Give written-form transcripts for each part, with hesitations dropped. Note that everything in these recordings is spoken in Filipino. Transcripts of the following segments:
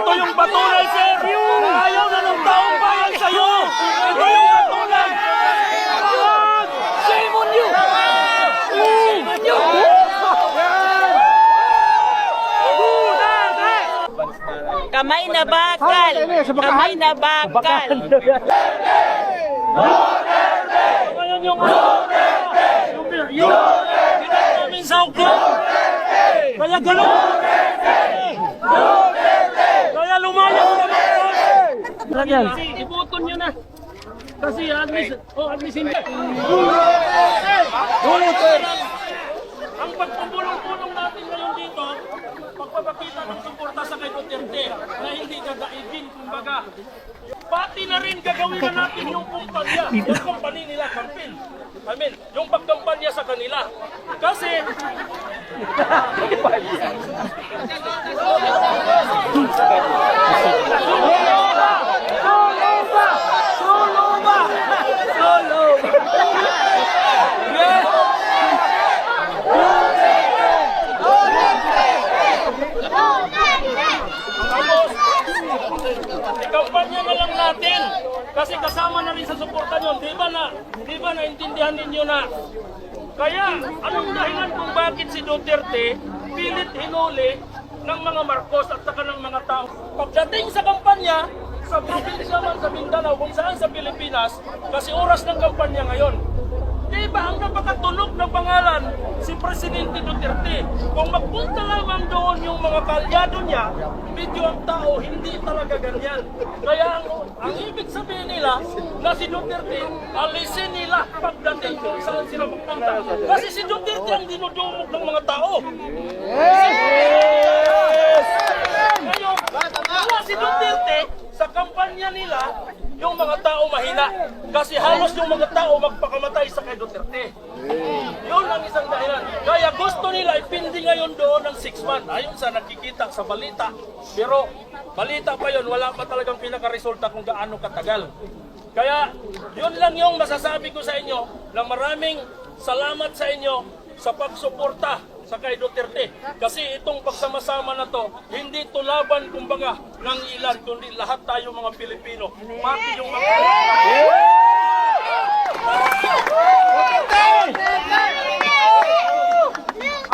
Ito yung patunay, sir, na ayaw na ng taong bayan sa'yo. Ito yung patunay. Shame on you! Shame on you! Kamay na bakal! Kamay na bakal! Ngayon yung yung namin sa uklo. Kaya gano'n. Kaya lumayo na naman. Ibuton nyo na. Kasi admisin niya. Ang pagpupulong-pulong natin ngayon dito, pagpapakita ng suporta sa kay Duterte na hindi kagaibin, kumbaga. Pati na rin gagawin na natin yung kumpanya nila, campaign. I mean, yung pagkampanya sa kanila. Kasi, kampanya na lang natin kasi kasama na rin sa suporta nyo. Di ba naintindihan ninyo na? Kaya, anong dahilan kung bakit si Duterte pilit hinuli ng mga Marcos at saka ng mga tao? Pagdating sa kampanya, sa probinsya man sa Mindanao, kung saan sa Pilipinas, kasi oras ng kampanya ngayon. Diba ang napakatunog ng pangalan si Presidente Duterte? Kung magpunta lamang doon yung mga kalyado niya, medyo ang tao hindi talaga ganyan. Kaya ang ibig sabihin nila na si Duterte, alisin nila pagdating kung saan sila magpunta. Kasi si Duterte ang dinudumog ng mga tao. Ngayon, wala si Duterte sa kampanya nila, yung mga tao mahina. Kasi halos yung mga tao magpakamatay sa kay Duterte. Yun ang isang dahilan. Kaya gusto nila ipindi ngayon doon ng 6 months. Ayon sa nakikita sa balita. Pero balita pa yun, wala pa talagang pinakaresulta kung gaano katagal. Kaya yun lang yung masasabi ko sa inyo na maraming salamat sa inyo sa pagsuporta sa kay Duterte. Kasi itong pagsama-sama na to, hindi to laban kumbaga ng ilan, kundi lahat tayo mga Pilipino. Pati yung mga...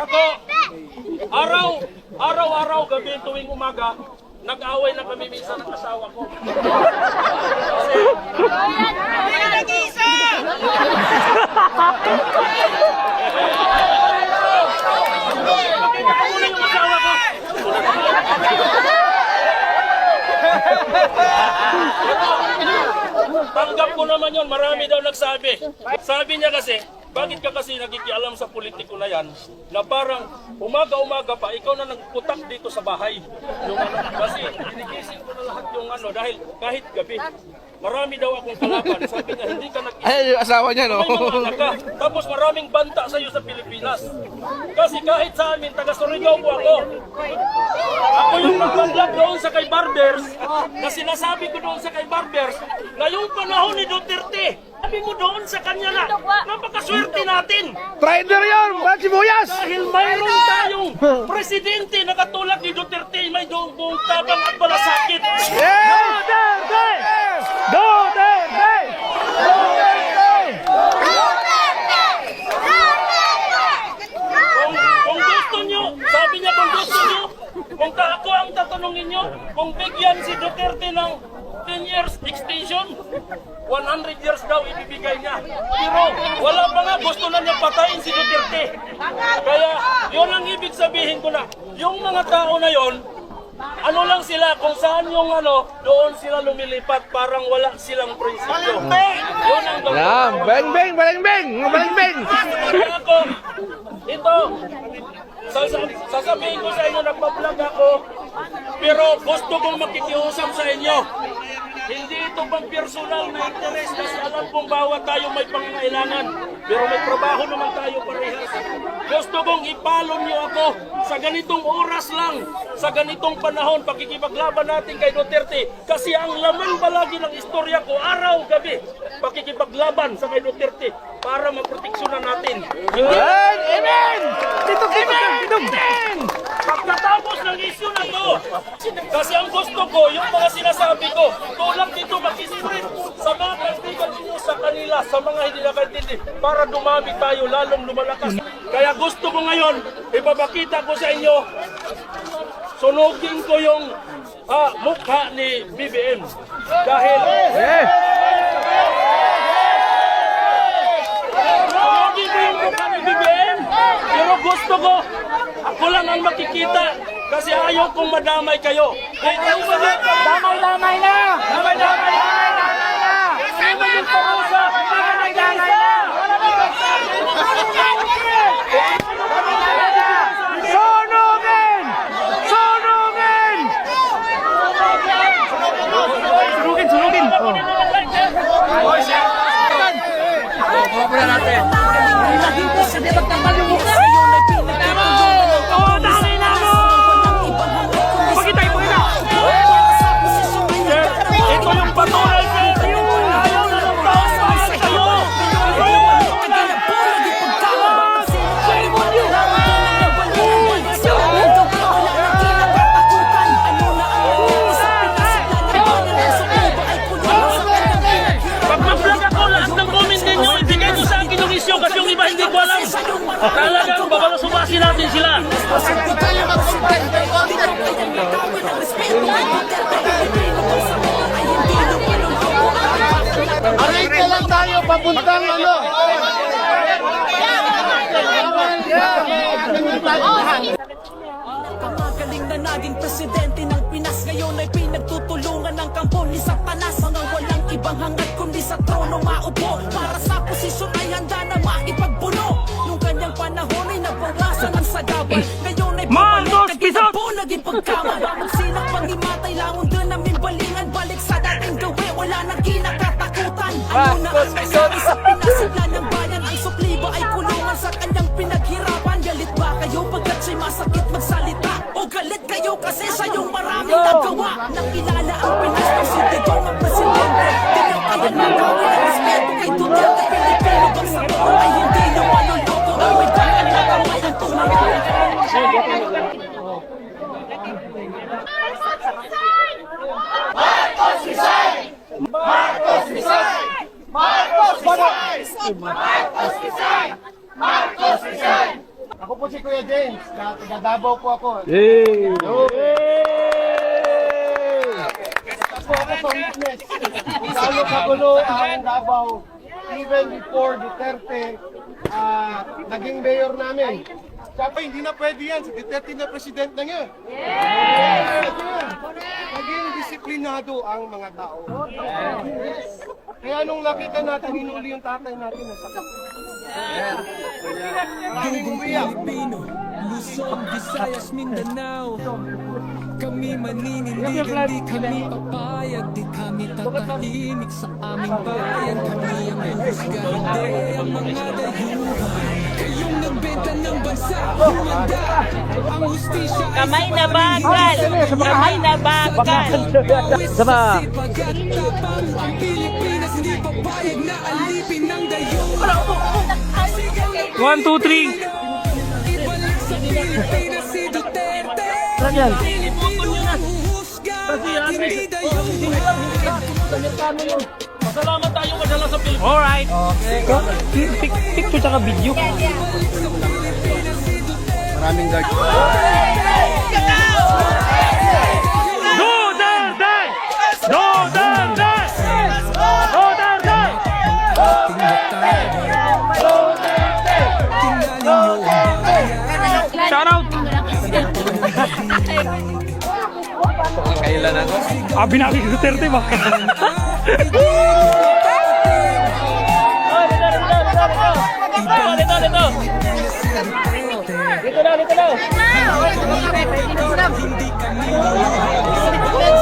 Ako, araw-araw, gabi tuwing umaga, nag-away na kami minsan ng asawa ko. Kasi... Tanggap ko naman yun, marami daw nagsabi. Sabi niya kasi, bakit ka kasi nakikialam sa politiko na yan, na parang umaga-umaga pa, ikaw na nagputak dito sa bahay. Yung kasi inigising ko na lahat yung dahil kahit gabi, marami daw akong kalaban. Sabi niya, hindi ka nag-isip. Ay, yung asawa niya, no? May mga anak ka. Tapos maraming banta sa iyo sa Pilipinas. Kasi kahit sa amin, taga Surigao po ako. Ako yung nag-vlog doon sa kay Barbers, na sinasabi ko doon sa kay Barbers, na yung panahon ni Duterte, sabi mo doon sa kanya na, napakaswerte natin. Trader yun! Brad Sibuyas! Dahil mayroon tayong presidente na katulad ni Duterte, may buong tabang at malasakit. Duterte! Duterte! Kung gusto nyo, sabi niya kung gusto nyo, kung ako ang tatanungin nyo, kung bigyan si Duterte ng 10 years extension, 100 years daw ibibigay niya. Pero wala pa nga, gusto na niya patayin si Duterte. Kaya yun ang ibig sabihin ko na, yung mga tao na yon, ano lang sila, kung saan yung doon sila lumilipat, parang wala silang prinsipyo. Yun ang Yan! Bang bang! Bang bang! Bang bang! Kaya ako, ito, sasabihin ko sa inyo, nagpa-vlog ako, pero gusto kong makikiusap sa inyo. Hindi ito pang personal na interes kasi alam kong bawat tayo may pangangailangan. Pero may trabaho naman tayo parehas. Gusto kong ipalon niyo ako sa ganitong oras lang, sa ganitong panahon, pakikipaglaban natin kay Duterte. Kasi ang laman palagi ng istorya ko, araw-gabi, pakikipaglaban sa kay Duterte para maproteksyonan natin. Amen! Dito! Amen! Pagkatapos ng isyu na to, Kasi ang gusto ko, yung mga sinasabi ko, tulak dito mag-isipin sa mga kaibigan ninyo sa kanila, sa mga hindi nakaintindi, para dumami tayo, lalong lumalakas. Kaya gusto ko ngayon, ipapakita ko sa inyo, sunugin ko yung mukha ni BBM. Dahil, sunugin ko yung mukha ni BBM, pero gusto ko, ako lang ang makikita. Kasi ayaw kong madamay kayo. Damay-damay na! Damay-damay na! Ano ba yung parusa? Damay-damay na! Sunugin! Sunugin! Sunugin, sunugin! Oh, dami na mo! Ito yung patuloy sa inyo! Ayaw na ng tao para sa'yo! Ito yung pag mag-vlog ako, lahat ng comment ninyo, ibigay nyo sa akin yung isyo kasi yung iba hindi ko alam. Talagang babalusubasin natin sila. Arito lang tayo papuntang ano. Pamagaling na naging presidente ng Pinas, ngayon ay pinagtutulungan ng kampo ni Satanas. Mga walang ibang hangad kundi sa trono maupo, para sa posisyon ay handa na maipagpuno. Nung kanyang panahon ay nabawasan ang sagabal, ngayon ay pabalik naging naging pagkaman. Ang sinak pangimatay langon doon namin balingan, balik sa dating gawe, wala nang kinakatakutan. Ano na ang nangyari sa Pinas, sigla ng bayan, ang supliba ay kulungan sa kanyang pinaghirapan. Galit ba kayo pagkat siya'y masakit magsalita? O galit kayo kasi siya yung maraming nagawa? Nakilala ang Pinas, presidente ng presidente. Di nyo kaya nagawin ang respeto kay Duterte. Pilipino bang sa buong ay hindi nyo maluloko? Ang may dahil na kamay ang tumawag. Ako po si Kuya James, taga Davao po ako. Ako sa witness. Lalo kagulo ang Davao. Even before Duterte naging mayor namin. Siyempre, hindi na pwede yan. Si Duterte na president na ngayon. Naging disiplinado ang mga tao. Kaya nung nakita natin, hinuli yung tatay natin na sakit. Maraming umiyak. Pilipino, Luzon, Visayas, Mindanao. Kami maninindigan, di kami papayag, di kami tatahimik sa aming bayan. Kami ang husga, hindi ang mga dayuhan. Kayong nagbenta ng bansa, humanda ang hustisya. Kamay na bakal! Kamay na bakal! Sama! Pagkatapang ang Pilipinas, hindi papayag na alipin ng dayuhan. 1, 2, 3! Ibalik sa Pilipinas si Duterte. Saan yan? Masalamat tayo madala sa Pilipinas. Alright! Picture tsaka video. Maraming guard. Duterte! Duterte! Duterte! Shout out! Kailan ako? Binaki si Duterte ba? Hindi kami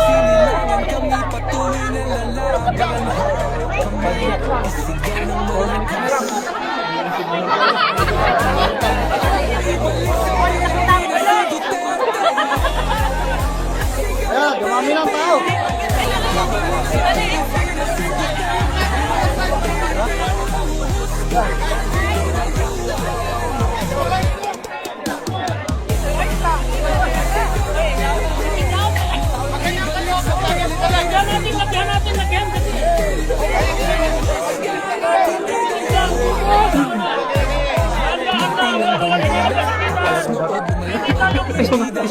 sinilangan, kami patuloy na lalaban. Kami isigaw ng malakas. Ayan, dumami ng tao.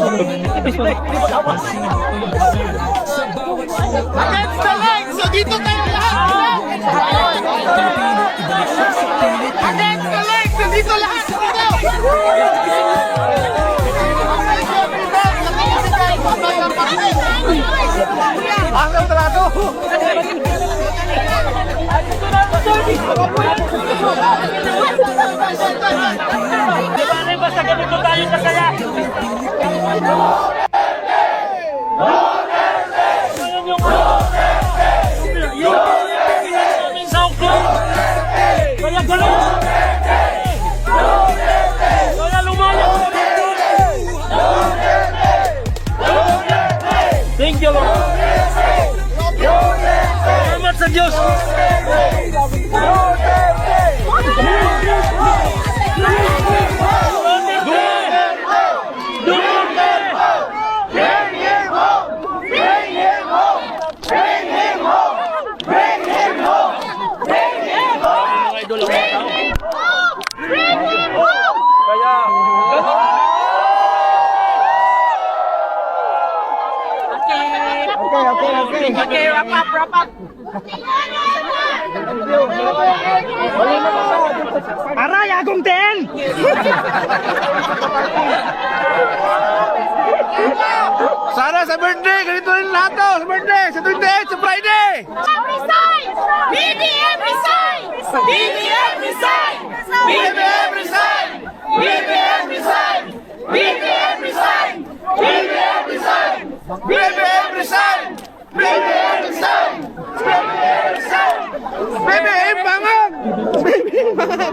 Sa bawat sulat Against the line! So dito tayo lahat! Against the line! So dito lahat! Dito! Ang trato! Di ba rin basta ganito tayo kasaya? Ayan yung aming sound crew. Kaya gano'n. Kaya lumayo. Thank you, Lord. Salamat sa Diyos. Mga idol ang mga tao. Kaya, Okay, wrap up. Aray, agong ten! Sana sa birthday, ganito rin lahat to. Sa birthday, sa 28, sa Friday! Resign! BBM resign! BBM resign! BBM resign! BBM resign! BBM resign! BBM resign! BBM resign! BBM resign! BBM resign! BBM bangon! BBM bangon!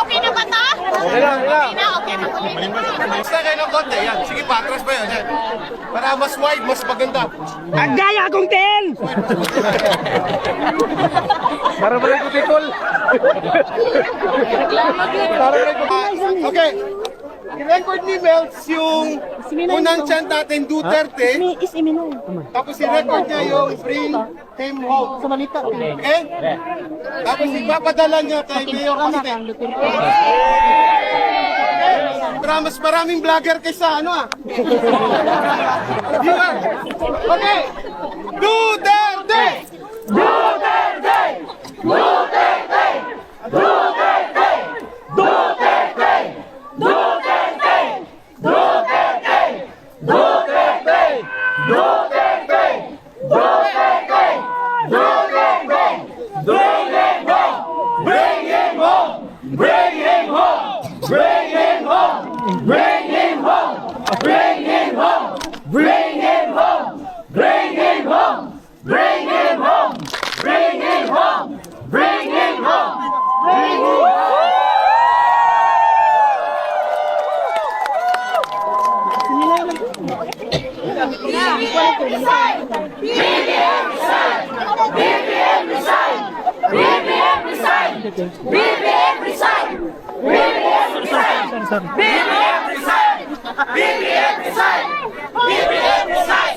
Okay na ba ta? Okay lang. Okay na. Basta kayo ng konti, yan. Sige, patras pa yun. Yan. Para mas wide, mas maganda. Agay, agong ten! Para ba lang kutikol? Para ba lang Okay. I-record ni Melts yung unang chant natin, Duterte. Tapos i-record niya yung Bring Him Home. Okay? Tapos ipapadala niya kay Mayor Castell. Mas maraming vlogger kaysa ano Viewer. Okay. Duterte! Duterte! Duterte! Duterte! Duterte! Duterte! Duterte! Duterte! Duterte! Duterte! Duterte! Bring him home! Bring him home! Bring him home! Bring him home! Bring him home! Bring him home! Bring him home! Bring him home! Bring him home! Bring him home! Bring him home! BBM resign! BBM resign! BBM resign! BBM resign! BBM resign! BBM resign! BBM resign! BBM resign! BBM resign!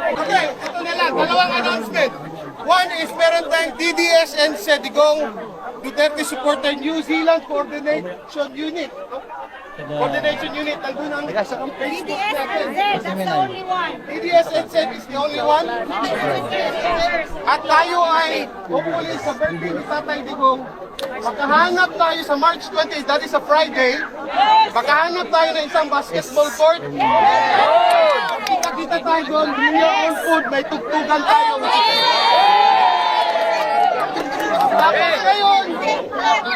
Okay, ito na lang. Dalawang announcement. One is meron tayong DDS and Sedigong Duterte Supporter New Zealand Coordination Unit. Coordination Unit, nandun ang Facebook natin. That's the only one. DDS and Sed is the only one. At tayo ay, hopefully sa birthday ni Tatay Digong, makahanap tayo sa March 20, that is a Friday, makahanap tayo ng isang basketball court. Kita-kita tayo doon, bring your own food, may tugtugan tayo. Tapos ngayon,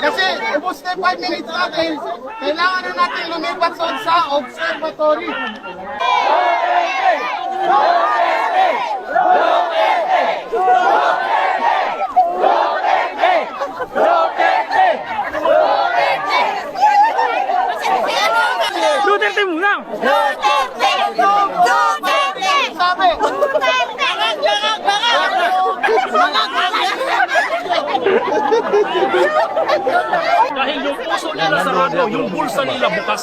kasi ubos na 5 minutes natin, kailangan na natin lumipat sa observatory. Duterte muna! Sabi, Dahil yung puso nila sarado, yung bulsa nila bukas.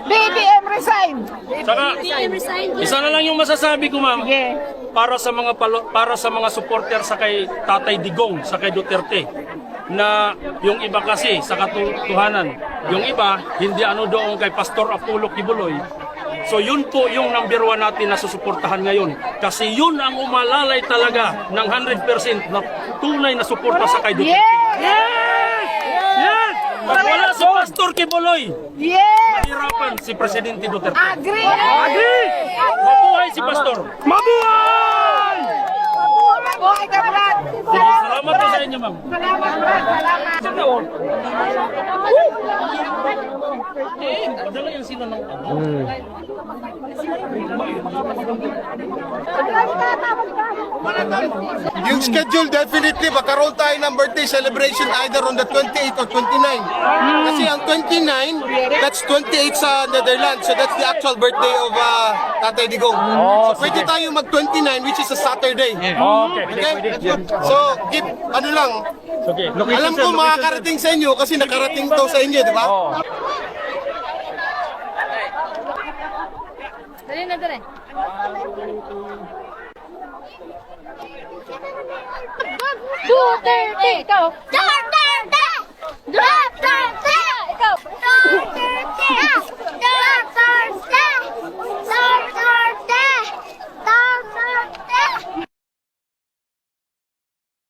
BBM resign! Saka, isa na lang yung masasabi ko, ma'am. Sige. para sa mga supporter sa kay Tatay Digong, sa kay Duterte, na yung iba kasi sa katotohanan, yung iba hindi ano doon kay Pastor Apollo Kibuloy. So yun po yung number 1 natin na susuportahan ngayon. Kasi yun ang umalalay talaga ng 100% na tunay na suporta sa kay Duterte. Yes! Pag wala si Pastor Kibuloy, mahirapan si Presidente Duterte. Agree! Agree! Mabuhay si Pastor! Mabuhay! Buhay ka, Brad! Sige, salamat po sa inyo, ma'am. Salamat, Brad! Salamat! Padala yan sila ng ano. Yung schedule definitely, magkaroon tayo ng birthday celebration either on the 28 or 29. Kasi ang 29, that's 28 sa Netherlands. So that's the actual birthday of Tatay Digong. So pwede tayo mag-29 which is a Saturday. Okay? So, keep, ano lang, Okay. alam ko makakarating sa inyo kasi nakarating to sa inyo, di ba? Dali na, dali. Duterte! Ikaw! Duterte! Duterte! Ikaw! Duterte!